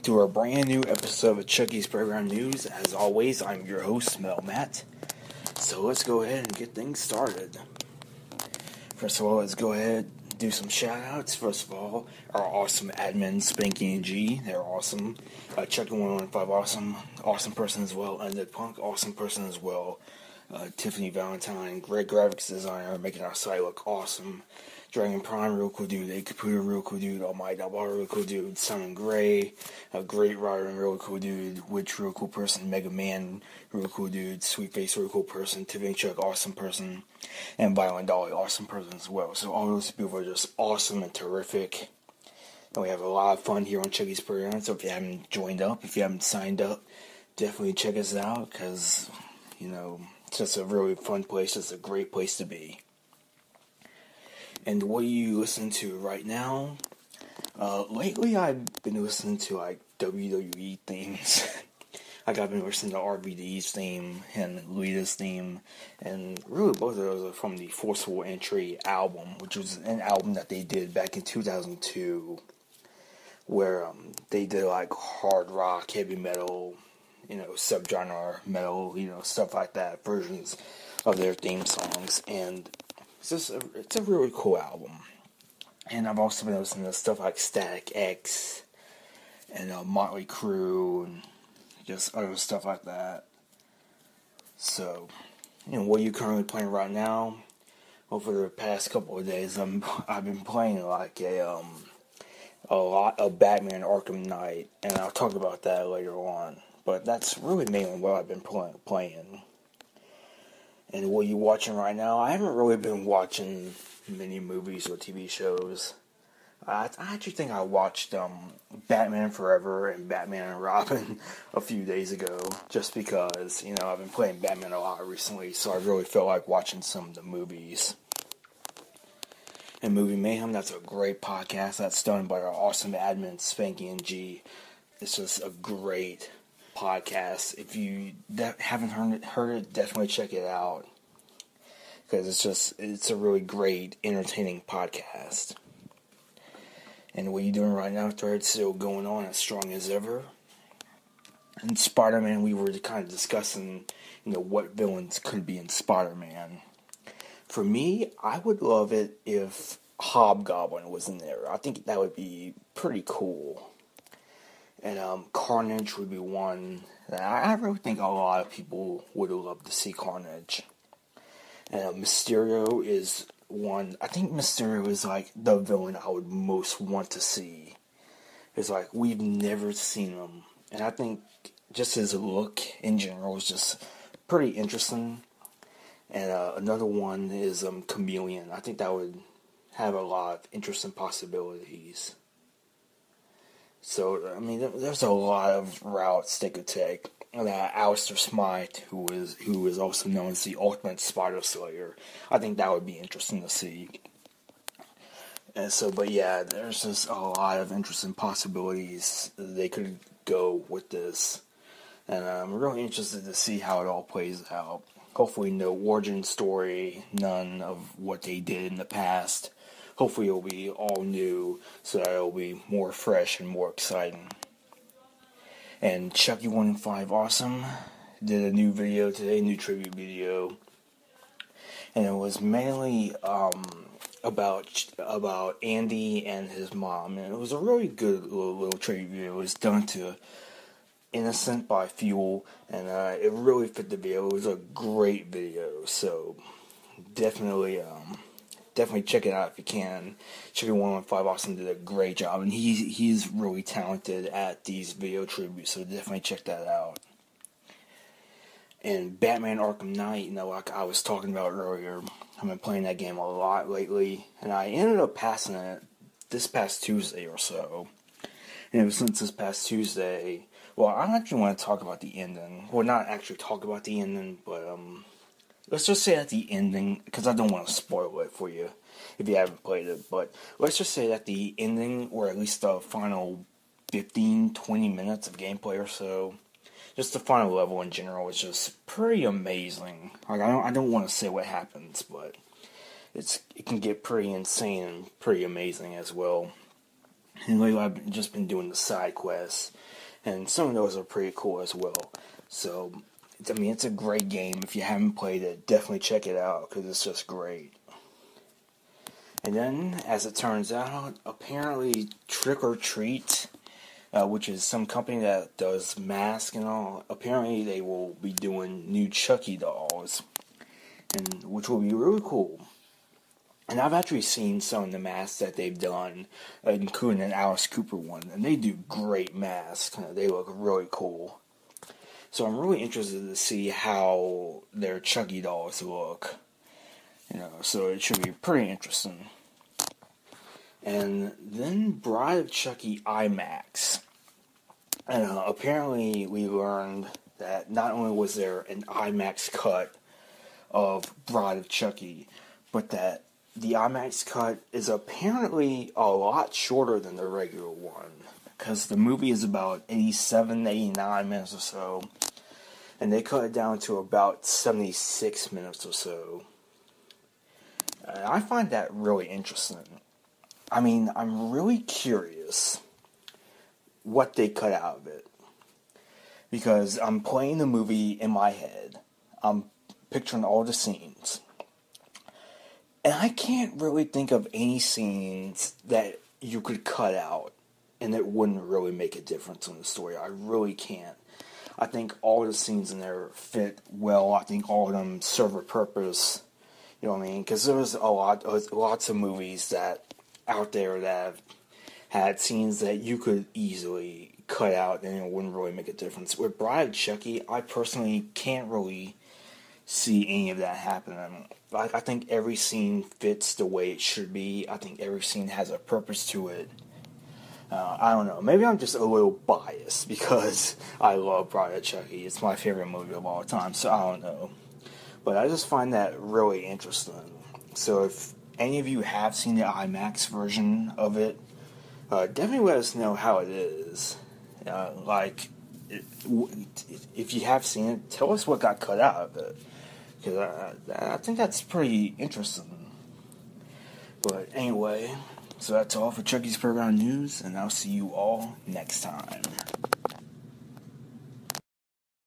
to a brand new episode of Chucky's Program News. As always, I'm your host, Mel Matt. So let's go ahead and get things started. First of all, let's go ahead and do some shout outs. First of all, our awesome admin, Spanky and G, they're awesome. Chucky115, awesome person as well. Undead Punk, awesome person as well. Tiffany Valentine, great graphics designer, making our site look awesome. Dragon Prime, real cool dude. A Computer, real cool dude. Almighty Dalbar, real cool dude. Simon Gray, a great writer and real cool dude. Witch, real cool person. Mega Man, real cool dude. Sweet Face, real cool person. Tiffany Chuck, awesome person. And Violent Dolly, awesome person as well. So all those people are just awesome and terrific. And we have a lot of fun here on Chucky's Program. So if you haven't joined up, if you haven't signed up, definitely check us out. Because, it's just a really fun place. It's a great place to be. And what you listen to right now? Lately I've been listening to WWE themes. I've been listening to RVD's theme and Lita's theme, and really both of those are from the Forcible Entry album, which was an album that they did back in 2002, where they did hard rock, heavy metal, subgenre metal, stuff like that, versions of their theme songs, and it's a really cool album. And I've also been listening to stuff like Static X and Motley Crue and just other stuff like that. So, what are you currently playing right now? Well, for the past couple of days, I've been playing a lot of Batman Arkham Knight, and I'll talk about that later on. But that's really mainly what I've been playing. And what you watching right now? I haven't really been watching many movies or TV shows. I actually think I watched Batman Forever and Batman and Robin a few days ago, just because, I've been playing Batman a lot recently, so I really felt like watching some of the movies. And Movie Mayhem, that's a great podcast that's done by our awesome admin, Spanky and G. It's just a great podcast. If you haven't heard it, definitely check it out, because it's a really great, entertaining podcast. And what you doing right now? Thread's still going on as strong as ever. In Spider-Man, we were kind of discussing, what villains could be in Spider-Man. For me, I would love it if Hobgoblin was in there. I think that would be pretty cool. And Carnage would be one that I really think a lot of people would love to see Carnage. And Mysterio is one. I think Mysterio is the villain I would most want to see. It's we've never seen him, and I think just his look in general is just pretty interesting. And another one is Chameleon. I think that would have a lot of interesting possibilities. So, there's a lot of routes they could take. Alistair Smythe, who is also known as the Ultimate Spider Slayer, I think that would be interesting to see. And so, but yeah, there's just a lot of interesting possibilities they could go with this. And I'm really interested to see how it all plays out. Hopefully no origin story, none of what they did in the past. Hopefully it'll be all new, so that it'll be more fresh and more exciting. And Chucky115 Awesome did a new video today, new tribute video. And it was mainly about Andy and his mom. And it was a really good little tribute video. It was done to Innocent by Fuel, and it really fit the video. It was a great video, so definitely check it out if you can. Chucky115 Awesome did a great job, and he's really talented at these video tributes, so definitely check that out. And Batman Arkham Knight, like I was talking about earlier, I've been playing that game a lot lately, and I ended up passing it this past Tuesday or so. And ever since this past Tuesday, well, I actually want to talk about the ending. Well, not actually talk about the ending, but let's just say that the ending, because I don't want to spoil it for you if you haven't played it, but let's just say that the ending, or at least the final 15-20 minutes of gameplay or so, just the final level in general is just pretty amazing. I don't want to say what happens, but it can get pretty insane and pretty amazing as well. And lately I've just been doing the side quests. and some of those are pretty cool as well. So, I mean, it's a great game. If you haven't played it, definitely check it out, because it's just great. And then, as it turns out, apparently Trick or Treat, which is some company that does masks and all, apparently they will be doing new Chucky dolls, and which will be really cool. And I've actually seen some of the masks that they've done, including an Alice Cooper one, and they do great masks. They look really cool. So I'm really interested to see how their Chucky dolls look. So it should be pretty interesting. And then Bride of Chucky IMAX. And apparently we learned that not only was there an IMAX cut of Bride of Chucky, but that the IMAX cut is apparently a lot shorter than the regular one, because the movie is about 87, 89 minutes or so, and they cut it down to about 76 minutes or so. And I find that really interesting. I mean, I'm really curious what they cut out of it, because I'm playing the movie in my head. I'm picturing all the scenes. And I can't really think of any scenes that you could cut out and it wouldn't really make a difference in the story. I really can't. I think all the scenes in there fit well. I think all of them serve a purpose. You know what I mean? Because there's lots of movies that out there that have had scenes that you could easily cut out and it wouldn't really make a difference. With Bride of Chucky, I personally can't really see any of that happening. I think every scene fits the way it should be. I think every scene has a purpose to it. I don't know. Maybe I'm just a little biased because I love Bride of Chucky. It's my favorite movie of all time, so I don't know. But I just find that really interesting. So if any of you have seen the IMAX version of it, definitely let us know how it is. If you have seen it, tell us what got cut out of it. Because I think that's pretty interesting. But anyway, so that's all for Chucky's Playground News, and I'll see you all next time.